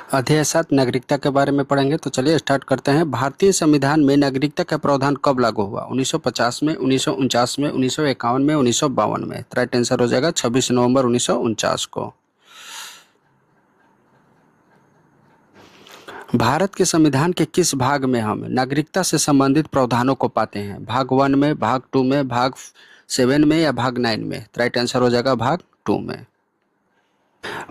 अध्याय 7 नागरिकता के बारे में पढ़ेंगे। तो चलिए स्टार्ट करते हैं। भारतीय संविधान में नागरिकता का प्रावधान कब लागू हुआ? 1950 में, 1949 में, 1951 में, 1952 में। तो राइट आंसर हो जाएगा 26 नवंबर 1949 को। भारत के संविधान के किस भाग में हम नागरिकता से संबंधित प्रावधानों को पाते हैं? भाग 1 में, भाग 2 में, भाग 7 में या भाग 9 में? तो राइट आंसर हो जाएगा भाग 2 में।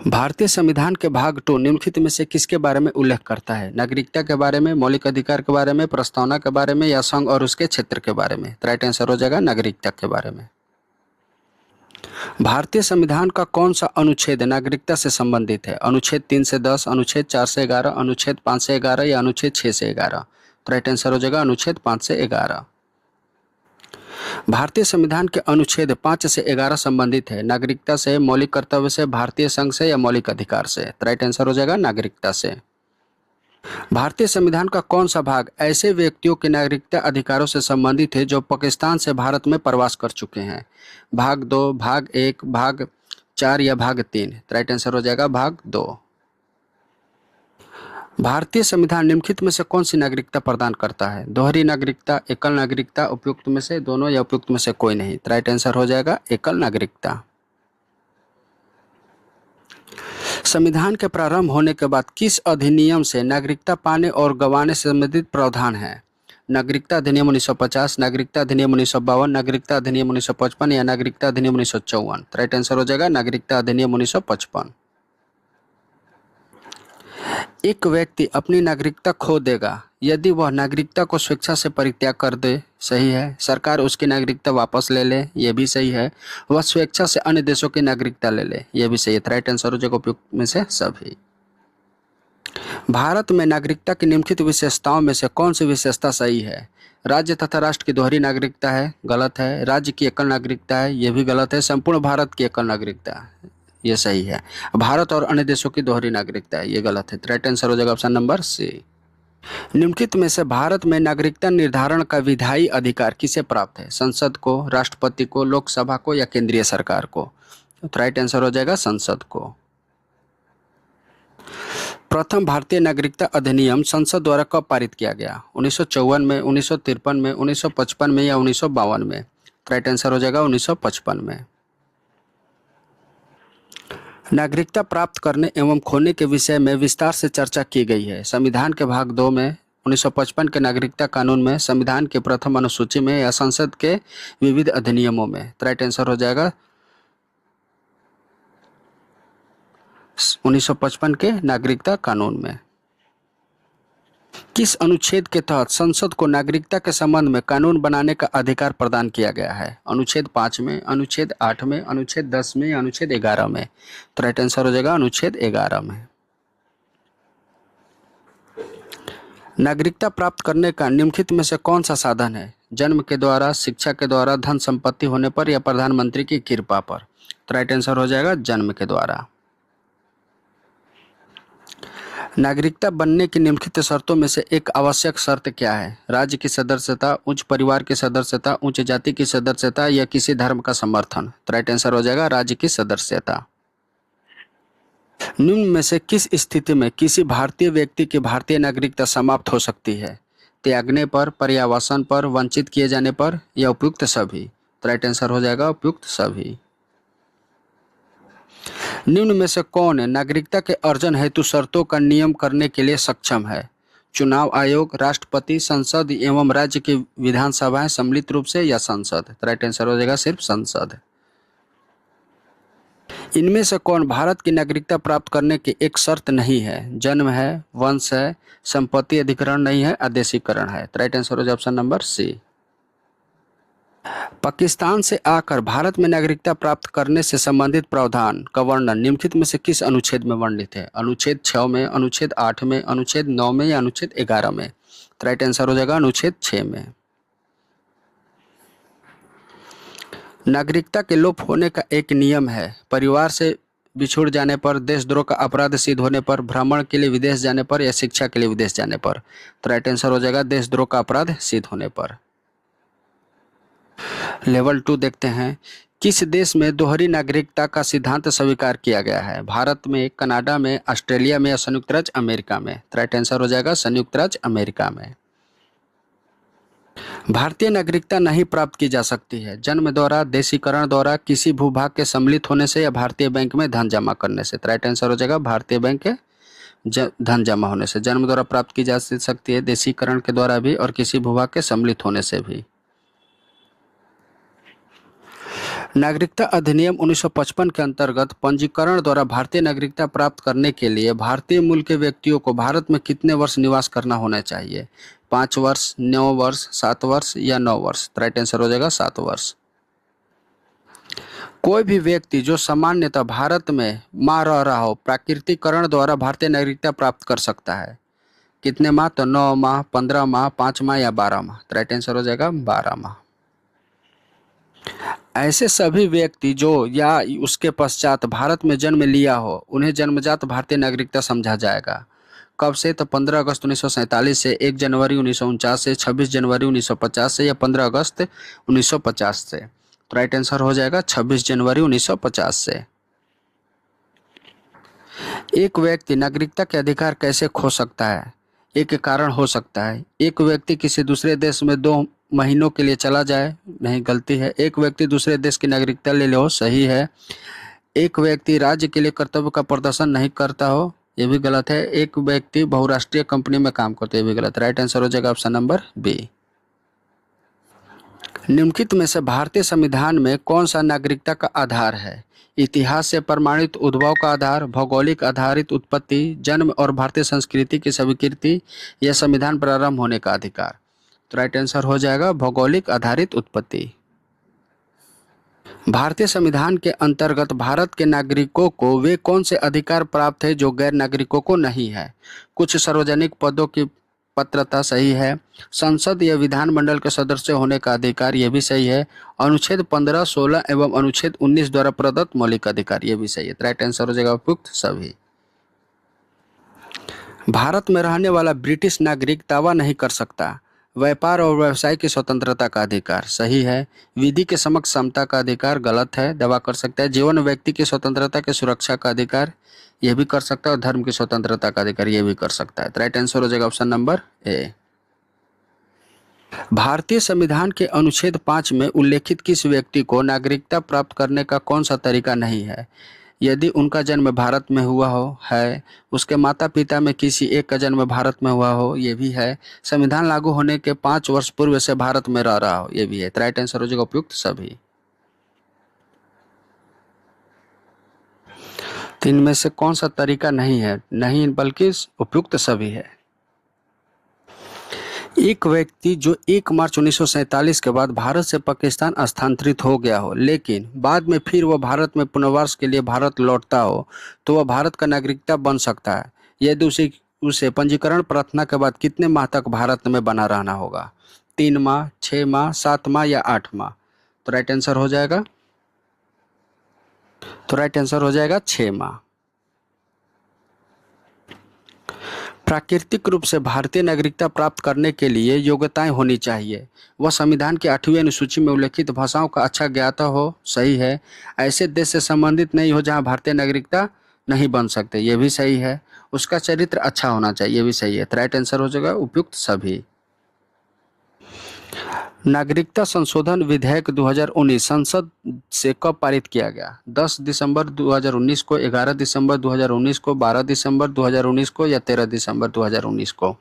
भारतीय संविधान के भाग 2 निम्नलिखित में से किसके बारे में उल्लेख करता है? नागरिकता के बारे में, मौलिक अधिकार के बारे में, प्रस्तावना के बारे में या संघ और उसके क्षेत्र के बारे में? तो राइट आंसर हो जाएगा नागरिकता के बारे में। भारतीय संविधान का कौन सा अनुच्छेद नागरिकता से संबंधित है? अनुच्छेद 3 से 10, अनुच्छेद 4 से 11, अनुच्छेद 5 से 11 या अनुच्छेद 6 से 11? तो राइट आंसर हो जाएगा अनुच्छेद 5 से 11। भारतीय संविधान के अनुच्छेद 5 से 11 संबंधित है नागरिकता से, मौलिक कर्तव्य से, भारतीय संघ से या मौलिक अधिकार से? तो राइट आंसर हो जाएगा नागरिकता से। भारतीय संविधान का कौन सा भाग ऐसे व्यक्तियों के नागरिकता अधिकारों से संबंधित है जो पाकिस्तान से भारत में प्रवास कर चुके हैं? भाग 2, भाग 1, भाग 4 या भाग 3? तो राइट आंसर हो जाएगा भाग 2। भारतीय संविधान निम्नलिखित में से कौन सी नागरिकता प्रदान करता है? दोहरी नागरिकता, एकल नागरिकता, उपयुक्त में से दोनों या उपयुक्त में से कोई नहीं? तो राइट आंसर हो जाएगा एकल नागरिकता। संविधान के प्रारंभ होने के बाद किस अधिनियम से नागरिकता पाने और गंवाने से संबंधित प्रावधान है? नागरिकता अधिनियम 1950, नागरिकता अधिनियम 1952, नागरिकता अधिनियम 1955 या नागरिकता अधिनियम 1954? तो राइट आंसर हो जाएगा नागरिकता अधिनियम 1955। एक व्यक्ति अपनी नागरिकता खो देगा यदि वह नागरिकता को स्वेच्छा से परित्याग कर दे, सही है। सरकार उसकी नागरिकता वापस ले ले, यह भी सही है। वह स्वेच्छा से अन्य देशों की नागरिकता ले ले, यह भी सही है। राइट आंसर हो जाएगा उपयुक्त में से सभी। भारत में नागरिकता की निम्नलिखित विशेषताओं में से कौन सी विशेषता सही है? राज्य तथा राष्ट्र की दोहरी नागरिकता है, गलत है। राज्य की एकल नागरिकता है, यह भी गलत है। संपूर्ण भारत की एकल नागरिकता है, ये सही है। भारत और अन्य देशों की दोहरी नागरिकता है, ये गलत है। राइट आंसर हो जाएगा ऑप्शन नंबर सी। निम्नलिखित में से भारत में नागरिकता निर्धारण का विधायी अधिकार किसे प्राप्त है? संसद को, राष्ट्रपति को, लोकसभा को या केंद्रीय सरकार को? तो राइट आंसर हो जाएगा संसद को। प्रथम भारतीय नागरिकता अधिनियम संसद द्वारा कब पारित किया गया? 1954 में, 1953 में, 1955 में या 1952 में? राइट आंसर हो जाएगा 1955 में। नागरिकता प्राप्त करने एवं खोने के विषय में विस्तार से चर्चा की गई है संविधान के भाग 2 में, 1955 के नागरिकता कानून में, संविधान के प्रथम अनुसूची में या संसद के विविध अधिनियमों में? राइट आंसर हो जाएगा 1955 के नागरिकता कानून में। किस अनुच्छेद के तहत संसद को नागरिकता के संबंध में कानून बनाने का अधिकार प्रदान किया गया है? अनुच्छेद 5 में, अनुच्छेद 8 में, अनुच्छेद 10 में या अनुच्छेद 11 में? तो राइट आंसर हो जाएगा अनुच्छेद 11 में। नागरिकता प्राप्त करने का निम्नलिखित में से कौन सा साधन है? जन्म के द्वारा, शिक्षा के द्वारा, धन संपत्ति होने पर या प्रधानमंत्री की कृपा पर? तो राइट आंसर हो जाएगा जन्म के द्वारा। नागरिकता बनने की निम्नलिखित शर्तों में से एक आवश्यक शर्त क्या है? राज्य की सदस्यता, उच्च परिवार की सदस्यता, उच्च जाति की सदस्यता या किसी धर्म का समर्थन? तो राइट आंसर हो जाएगा राज्य की सदस्यता। निम्न में से किस स्थिति में किसी भारतीय व्यक्ति की भारतीय नागरिकता समाप्त हो सकती है? त्यागने पर, पर्यावसन पर, वंचित किए जाने पर या उपयुक्त सभी? तो राइट आंसर हो जाएगा उपयुक्त सभी। निम्न में से कौन नागरिकता के अर्जन हेतु शर्तों का नियम करने के लिए सक्षम है? चुनाव आयोग, राष्ट्रपति, संसद एवं राज्य की विधानसभाएं सम्मिलित रूप से या संसद? राइट आंसर हो जाएगा सिर्फ संसद। इनमें से कौन भारत की नागरिकता प्राप्त करने की एक शर्त नहीं है? जन्म है, वंश है, संपत्ति अधिग्रहण नहीं है, आदेशीकरण है? राइट आंसर हो जाएगा ऑप्शन नंबर सी। पाकिस्तान से आकर भारत में नागरिकता प्राप्त करने से संबंधित प्रावधान का वर्णन निम्नलिखित में से किस अनुच्छेद में वर्णित है? अनुच्छेद 6 में, अनुच्छेद 8 में, अनुच्छेद 9 में या अनुच्छेद 11 में? तो राइट आंसर हो जाएगा अनुच्छेद 6 में। नागरिकता के लोप होने का एक नियम है परिवार से बिछुड़ जाने पर, देशद्रोह का अपराध सिद्ध होने पर, भ्रमण के लिए विदेश जाने पर या शिक्षा के लिए विदेश जाने पर? तो राइट आंसर हो जाएगा देशद्रोह का अपराध सिद्ध होने पर। लेवल 2 देखते हैं। किस देश में दोहरी नागरिकता का सिद्धांत स्वीकार किया गया है? भारत में, कनाडा में, ऑस्ट्रेलिया में या संयुक्त राज्य अमेरिका में? तो राइट आंसर हो जाएगा संयुक्त राज्य अमेरिका में। भारतीय नागरिकता नहीं प्राप्त की जा सकती है जन्म द्वारा, देशीकरण द्वारा, किसी भूभाग के सम्मिलित होने से या भारतीय बैंक में धन जमा करने से। तो राइट आंसर हो जाएगा भारतीय बैंक के धन जमा होने से। जन्म द्वारा प्राप्त की जा सकती है, देशीकरण के द्वारा भी और किसी भूभाग के सम्मिलित होने से भी। नागरिकता अधिनियम 1955 के अंतर्गत पंजीकरण द्वारा भारतीय नागरिकता प्राप्त करने के लिए भारतीय मूल के व्यक्तियों को भारत में कितने वर्ष निवास करना होना चाहिए? 5 वर्ष, 9 वर्ष, 7 वर्ष या 9 वर्ष? तो राइट आंसर हो जाएगा 7 वर्ष। कोई भी व्यक्ति जो सामान्यतः भारत में मां रह रहा हो, प्राकृतिकरण द्वारा भारतीय नागरिकता प्राप्त कर सकता है। कितने माह? तो 9 माह, 15 माह, 5 माह या 12 माह? तो राइट आंसर हो जाएगा 12 माह। ऐसे सभी व्यक्ति जो या उसके पश्चात भारत में जन्म लिया हो उन्हें जन्मजात भारतीय नागरिकता समझा जाएगा। कब से? तो 15 अगस्त 1947 से, 1 जनवरी 1949 से, 26 जनवरी 1950 से या 15 अगस्त 1950 से? तो राइट आंसर हो जाएगा 26 जनवरी 1950 से। एक व्यक्ति नागरिकता के अधिकार कैसे खो सकता है? एक कारण हो सकता है, एक व्यक्ति किसी दूसरे देश में 2 महीनों के लिए चला जाए, नहीं, गलती है। एक व्यक्ति दूसरे देश की नागरिकता ले लो, सही है। एक व्यक्ति राज्य के लिए कर्तव्य का प्रदर्शन नहीं करता हो, ये भी गलत है। एक व्यक्ति बहुराष्ट्रीय कंपनी में काम करता है, ये भी गलत है। राइट आंसर हो जाएगा ऑप्शन नंबर बी। निम्नलिखित में से भारतीय संविधान में कौन सा नागरिकता का आधार है? इतिहास से प्रमाणित उद्भव का आधार, भौगोलिक आधारित उत्पत्ति, जन्म और भारतीय संस्कृति की स्वीकृति या संविधान प्रारंभ होने का अधिकार? तो राइट आंसर हो जाएगा भौगोलिक आधारित उत्पत्ति। भारतीय संविधान के अंतर्गत भारत के नागरिकों को वे कौन से अधिकार प्राप्त है जो गैर नागरिकों को नहीं है? कुछ सार्वजनिक पदों की पात्रता, सही है। संसद या विधानमंडल के सदस्य होने का अधिकार, यह भी सही है। अनुच्छेद 15, 16 एवं अनुच्छेद 19 द्वारा प्रदत्त मौलिक अधिकार, यह भी सही है। राइट आंसर हो जाएगा उपयुक्त सभी। भारत में रहने वाला ब्रिटिश नागरिक दावा नहीं कर सकता। व्यापार और व्यवसाय की स्वतंत्रता का अधिकार, सही है। विधि के समक्ष समता का अधिकार, गलत है, दावा कर सकता है। जीवन व्यक्ति की स्वतंत्रता की सुरक्षा का अधिकार, यह भी कर सकता है। और धर्म की स्वतंत्रता का अधिकार, यह भी कर सकता है। राइट आंसर हो जाएगा ऑप्शन नंबर ए। भारतीय संविधान के अनुच्छेद 5 में उल्लेखित किस व्यक्ति को नागरिकता प्राप्त करने का कौन सा तरीका नहीं है? यदि उनका जन्म भारत में हुआ हो, है। उसके माता पिता में किसी एक का जन्म भारत में हुआ हो, ये भी है। संविधान लागू होने के 5 वर्ष पूर्व से भारत में रह रहा हो, ये भी है। राइट आंसर हो जाएगा उपयुक्त सभी। तो इनमें से कौन सा तरीका नहीं है? नहीं, बल्कि उपयुक्त सभी है। एक व्यक्ति जो 1 मार्च 1947 के बाद भारत से पाकिस्तान स्थानांतरित हो गया हो, लेकिन बाद में फिर वह भारत में पुनर्वास के लिए भारत लौटता हो, तो वह भारत का नागरिकता बन सकता है। यदि उसे पंजीकरण प्रार्थना के बाद कितने माह तक भारत में बना रहना होगा? 3 माह, 6 माह, 7 माह या 8 माह? तो राइट आंसर हो जाएगा 6 माह। प्राकृतिक रूप से भारतीय नागरिकता प्राप्त करने के लिए योग्यताएं होनी चाहिए। वह संविधान की 8वीं अनुसूची में उल्लेखित भाषाओं का अच्छा ज्ञाता हो, सही है। ऐसे देश से संबंधित नहीं हो जहां भारतीय नागरिकता नहीं बन सकते, ये भी सही है। उसका चरित्र अच्छा होना चाहिए, ये भी सही है। राइट आंसर हो जाएगा उपयुक्त सभी। नागरिकता संशोधन विधेयक 2019 संसद से कब पारित किया गया? 10 दिसंबर 2019 को, 11 दिसंबर 2019 को, 12 दिसंबर 2019 को या 13 दिसंबर 2019 को?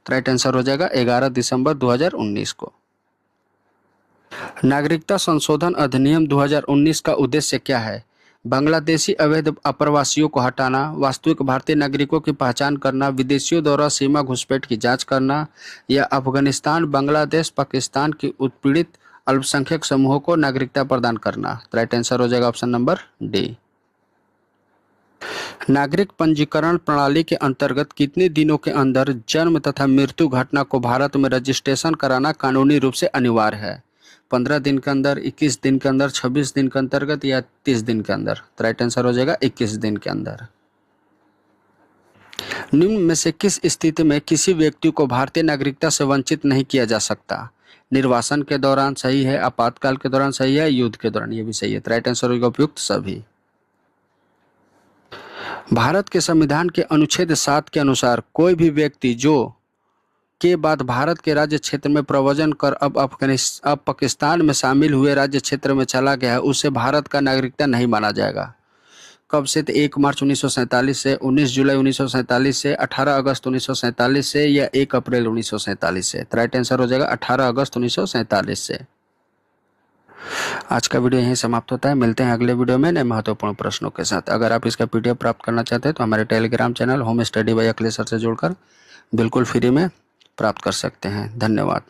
राइट आंसर हो जाएगा 11 दिसंबर 2019 को। नागरिकता संशोधन अधिनियम 2019 का उद्देश्य क्या है? बांग्लादेशी अवैध आप्रवासियों को हटाना, वास्तविक भारतीय नागरिकों की पहचान करना, विदेशियों द्वारा सीमा घुसपैठ की जांच करना या अफगानिस्तान, बांग्लादेश, पाकिस्तान की उत्पीड़ित अल्पसंख्यक समूहों को नागरिकता प्रदान करना? राइट आंसर हो जाएगा ऑप्शन नंबर डी। नागरिक पंजीकरण प्रणाली के अंतर्गत कितने दिनों के अंदर जन्म तथा मृत्यु घटना को भारत में रजिस्ट्रेशन कराना कानूनी रूप से अनिवार्य है? 15 दिन के अंदर, 21 दिन के अंदर, 26 दिन के अंतर्गत या 30 दिन के अंदर? तो राइट आंसर हो जाएगा 21 दिन के अंदर। निम्न में से किस स्थिति में किसी व्यक्ति को भारतीय नागरिकता से वंचित नहीं किया जा सकता? निर्वासन के दौरान सही है, आपातकाल के दौरान सही है, युद्ध के दौरान, ये भी सही है। तो राइट आंसर होगा उपयुक्त सभी। भारत के संविधान के अनुच्छेद 7 के अनुसार कोई भी व्यक्ति जो के बाद भारत के राज्य क्षेत्र में प्रव्रजन कर अब पाकिस्तान में शामिल हुए राज्य क्षेत्र में चला गया है, उसे भारत का नागरिकता नहीं माना जाएगा। कब से? तो 1 मार्च 1947 से, 19 जुलाई 1947 से, 18 अगस्त 1947 से, या 1 अप्रैल 1947 से। तो राइट आंसर हो जाएगा 18 अगस्त 1947 से। आज का वीडियो यहीं समाप्त होता है। मिलते हैं अगले वीडियो में नए महत्वपूर्ण प्रश्नों के साथ। अगर आप इसका PDF प्राप्त करना चाहते हैं तो हमारे Telegram channel home study bye Akhilesh sir से जुड़कर बिल्कुल फ्री में प्राप्त कर सकते हैं। धन्यवाद।